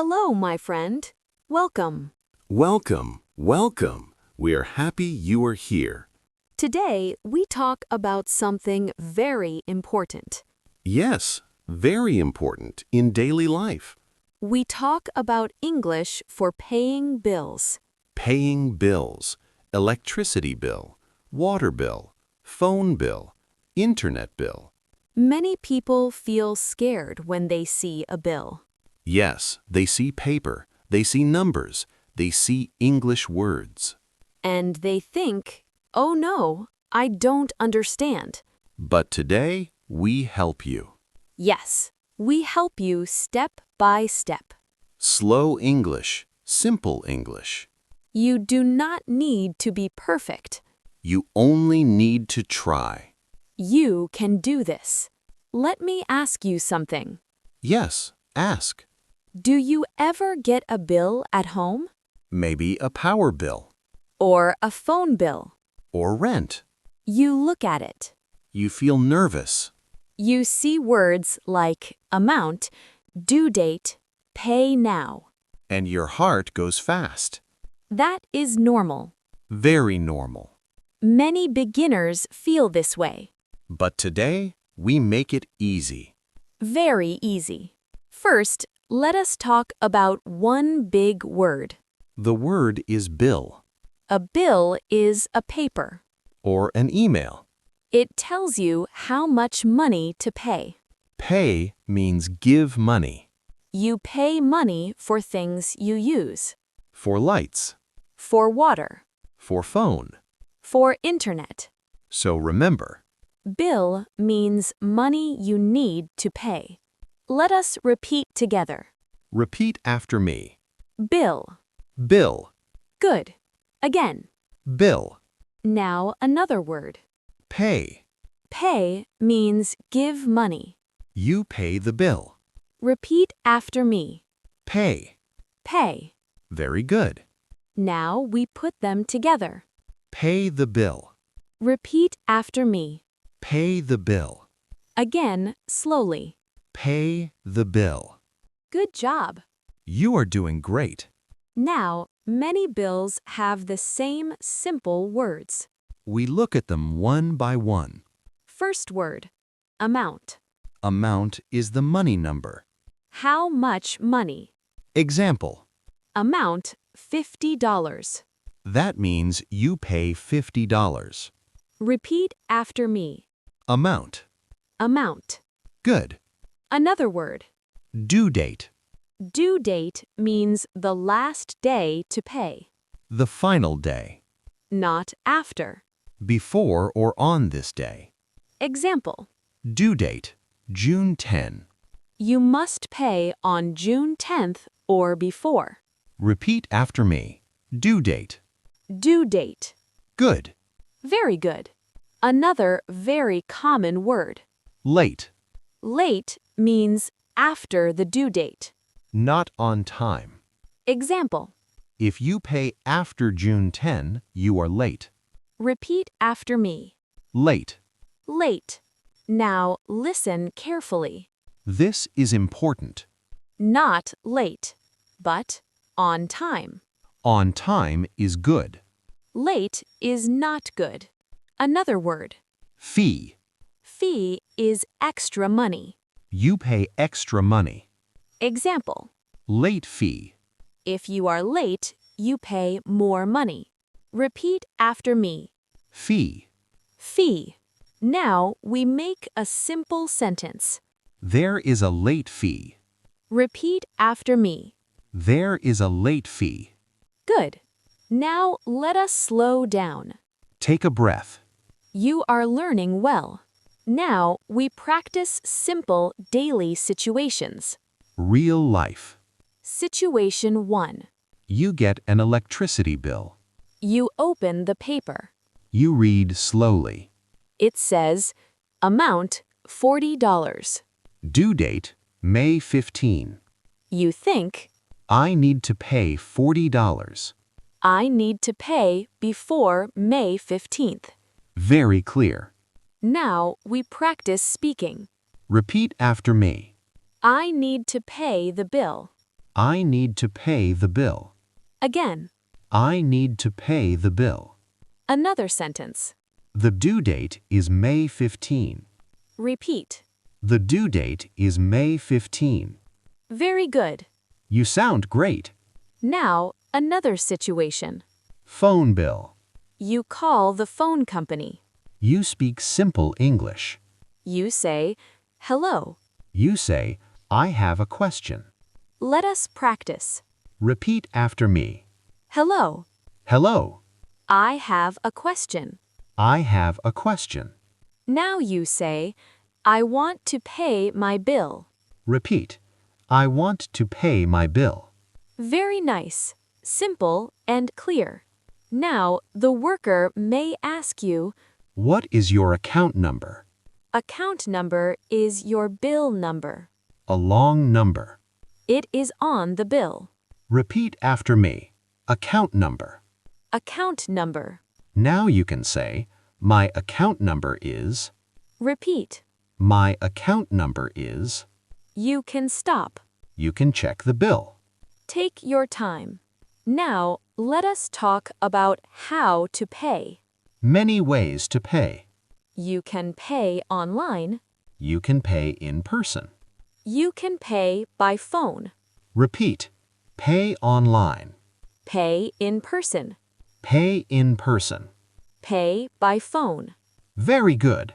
Hello, my friend. Welcome. Welcome, welcome. We are happy you are here. Today, we talk about something very important. Yes, very important in daily life. We talk about English for paying bills. Paying bills, electricity bill, water bill, phone bill, internet bill. Many people feel scared when they see a bill. Yes, they see paper, they see numbers, they see English words. And they think, oh no, I don't understand. But today, we help you. Yes, we help you step by step. Slow English, simple English. You do not need to be perfect. You only need to try. You can do this. Let me ask you something. Yes, ask. Do you ever get a bill at home? Maybe a power bill. Or a phone bill? Or rent. You look at it. You feel nervous. You see words like amount, due date, pay now. And your heart goes fast. That is normal. Very normal. Many beginners feel this way. But today, we make it easy. Very easy. First, let us talk about one big word. The word is bill. A bill is a paper. Or an email. It tells you how much money to pay. Pay means give money. You pay money for things you use. For lights. For water. For phone. For internet. So remember. Bill means money you need to pay. Let us repeat together. Repeat after me. Bill. Bill. Good. Again. Bill. Now another word. Pay. Pay means give money. You pay the bill. Repeat after me. Pay. Pay. Very good. Now we put them together. Pay the bill. Repeat after me. Pay the bill. Again, slowly. Pay the bill. Good job. You are doing great. Now, many bills have the same simple words. We look at them one by one. First word, amount. Amount is the money number. How much money? Example. Amount, $50. That means you pay $50. Repeat after me. Amount. Amount. Good. Another word. Due date. Due date means the last day to pay. The final day. Not after. Before or on this day. Example. Due date, June 10. You must pay on June 10th or before. Repeat after me. Due date. Due date. Good. Very good. Another very common word. Late. Late means after the due date. Not on time. Example. If you pay after June 10, you are late. Repeat after me. Late. Late. Now listen carefully. This is important. Not late, but on time. On time is good. Late is not good. Another word. Fee. Fee is extra money. You pay extra money. Example. Late fee. If you are late, you pay more money. Repeat after me. Fee. Fee. Now we make a simple sentence. There is a late fee. Repeat after me. There is a late fee. Good. Now let us slow down. Take a breath. You are learning well. Now we practice simple daily situations. Real life. Situation 1. You get an electricity bill. You open the paper. You read slowly. It says, amount $40. Due date, May 15. You think, I need to pay $40. I need to pay before May 15th. Very clear. Now we practice speaking. Repeat after me. I need to pay the bill. I need to pay the bill. Again. I need to pay the bill. Another sentence. The due date is May 15. Repeat. The due date is May 15. Very good. You sound great. Now, another situation. Phone bill. You call the phone company. You speak simple English. You say, hello. You say, I have a question. Let us practice. Repeat after me. Hello. Hello. I have a question. I have a question. Now you say, I want to pay my bill. Repeat. I want to pay my bill. Very nice, simple, and clear. Now, the worker may ask you, What is your account number? account number is your bill number. A long number. It is on the bill. Repeat after me. Account number. Account number. Now you can say, my account number is. Repeat. My account number is. You can stop. You can check the bill. Take your time. Now, let us talk about how to pay. Many ways to pay. You can pay online. You can pay in person. You can pay by phone. Repeat. Pay online. Pay in person. Pay in person. Pay by phone. Very good.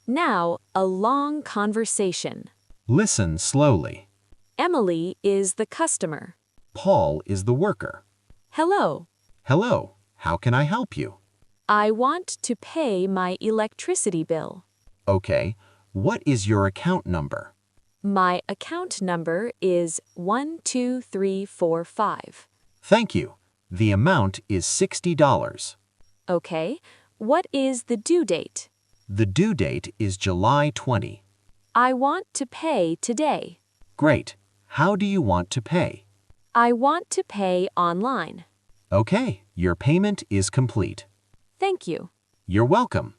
Now, a long conversation. Listen slowly. Emily is the customer. Paul is the worker. Hello. Hello, how can I help you? I want to pay my electricity bill. Okay, what is your account number? My account number is 12345. Thank you. The amount is $60. Okay, what is the due date? The due date is July 20. I want to pay today. Great. How do you want to pay? I want to pay online. Okay, your payment is complete. Thank you. You're welcome.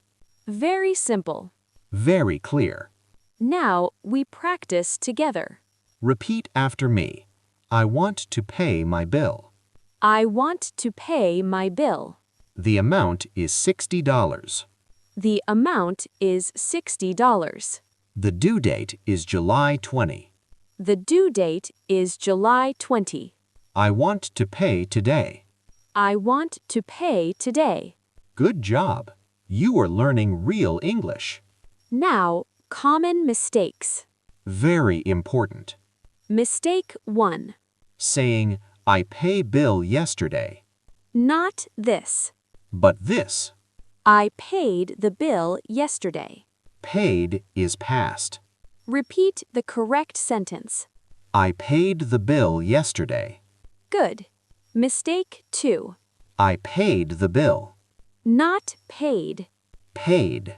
Very simple. Very clear. Now we practice together. Repeat after me. I want to pay my bill. I want to pay my bill. The amount is $60. The amount is $60. The due date is July 20. The due date is July 20. I want to pay today. I want to pay today. Good job. You are learning real English. Now, common mistakes. Very important. Mistake 1. Saying, I pay bill yesterday. Not this. But this. I paid the bill yesterday. Paid is past. Repeat the correct sentence. I paid the bill yesterday. Good. Mistake 2. I paid the bill. Not paid. Paid.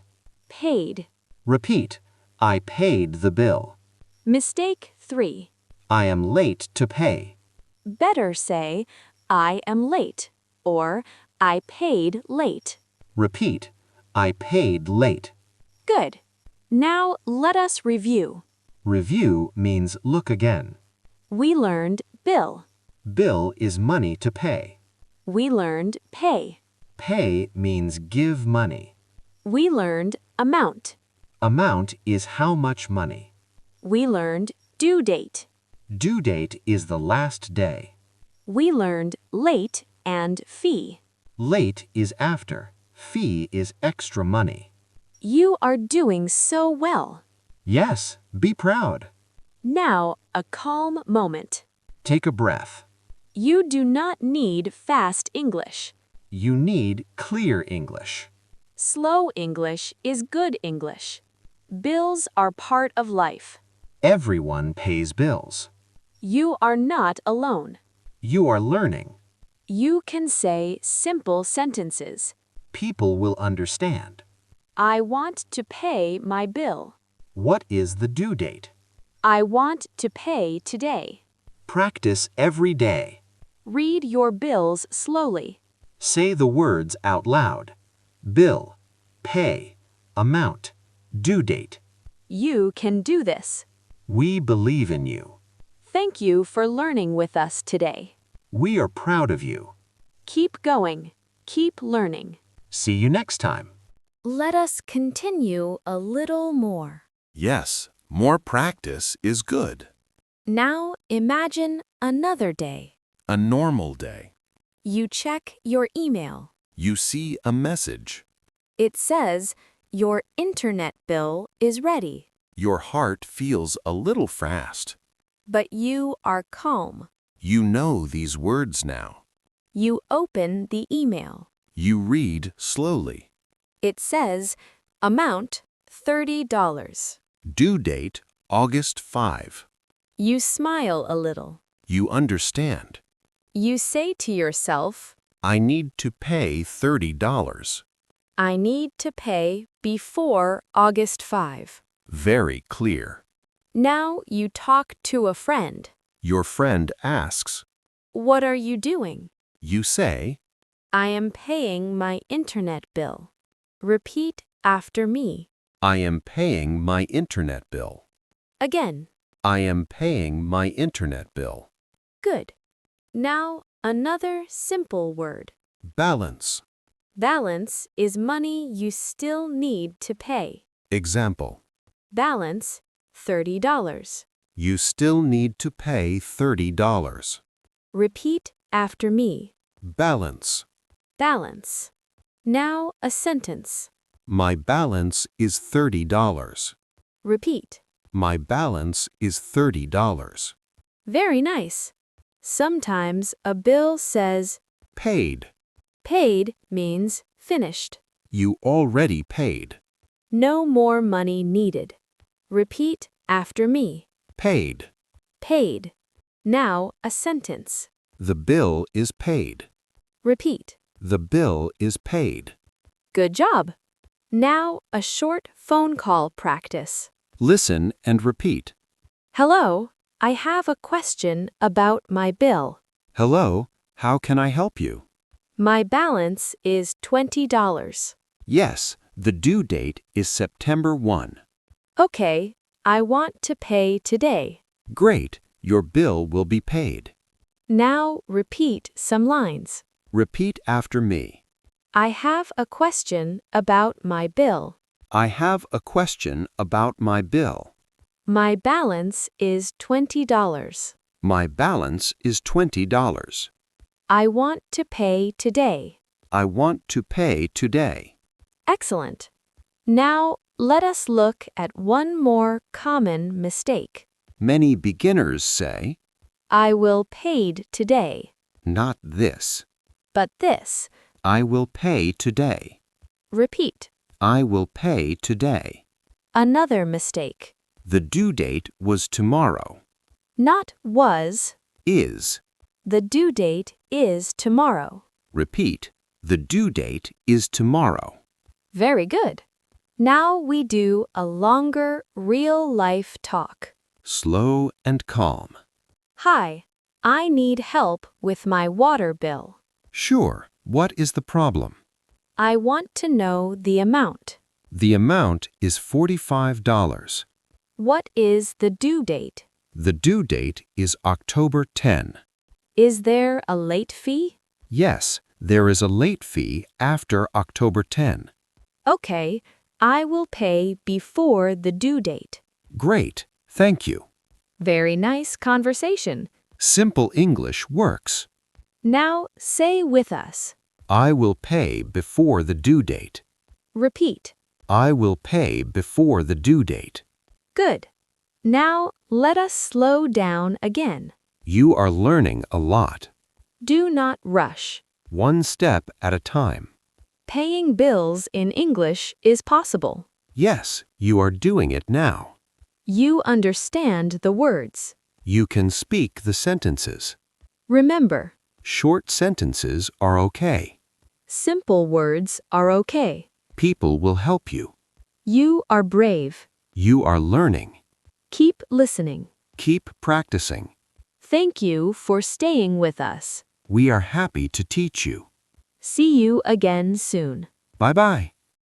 Paid. Repeat. I paid the bill. Mistake 3. I am late to pay. Better say, I am late, or I paid late. Repeat. I paid late. Good. Now let us review. Review means look again. We learned bill. Bill is money to pay. We learned pay. Pay means give money. We learned amount. Amount is how much money. We learned due date. Due date is the last day. We learned late and fee. Late is after. Fee is extra money. You are doing so well. Yes, be proud. Now, a calm moment. Take a breath. You do not need fast English. You need clear English. Slow English is good English. Bills are part of life. Everyone pays bills. You are not alone. You are learning. You can say simple sentences. People will understand. I want to pay my bill. What is the due date? I want to pay today. Practice every day. Read your bills slowly. Say the words out loud. Bill, pay, amount, due date. You can do this. We believe in you. Thank you for learning with us today. We are proud of you. Keep going. Keep learning. See you next time. Let us continue a little more. Yes, more practice is good. Now imagine another day. A normal day. You check your email. You see a message. It says, your internet bill is ready. Your heart feels a little fast. But you are calm. You know these words now. You open the email. You read slowly. It says, amount $30. Due date, August 5. You smile a little. You understand. You say to yourself, I need to pay $30. I need to pay before August 5. Very clear. Now you talk to a friend. Your friend asks. What are you doing? You say, I am paying my internet bill. Repeat after me. I am paying my internet bill. Again. I am paying my internet bill. Good. Now another simple word. Balance. Balance is money you still need to pay. Example. Balance, $30. You still need to pay $30. Repeat after me. Balance. Balance. Now a sentence. My balance is $30. Repeat. My balance is $30. Very nice. Sometimes a bill says Paid. paid means finished. You already paid. No more money needed. Repeat after me. Paid. Paid. Now a sentence. The bill is paid. Repeat. The bill is paid. Good job. Now a short phone call practice. Listen and repeat. Hello, I have a question about my bill. Hello, how can I help you? My balance is $20. Yes, the due date is September 1. Okay, I want to pay today. Great, your bill will be paid. Now repeat some lines. Repeat after me. I have a question about my bill. I have a question about my bill. My balance is $20. My balance is $20. I want to pay today. I want to pay today. Excellent. Now let us look at one more common mistake. Many beginners say, I will paid today. not this. But this. I will pay today. Repeat. I will pay today. Another mistake. The due date was tomorrow. Not was. Is. The due date is tomorrow. Repeat. The due date is tomorrow. Very good. Now we do a longer real-life talk. Slow and calm. Hi, I need help with my water bill. Sure, what is the problem? I want to know the amount. The amount is $45. What is the due date? The due date is October 10. Is there a late fee? Yes, there is a late fee after October 10. Okay, I will pay before the due date. Great, thank you. Very nice conversation. Simple English works. Now say with us. I will pay before the due date. Repeat. I will pay before the due date. Good. Now let us slow down again. You are learning a lot. Do not rush. One step at a time. Paying bills in English is possible. Yes, you are doing it now. You understand the words. You can speak the sentences. Remember, Short sentences are okay. simple words are okay. People will help you. You are brave. You are learning. Keep listening. Keep practicing. Thank you for staying with us. We are happy to teach you. See you again soon. Bye-bye.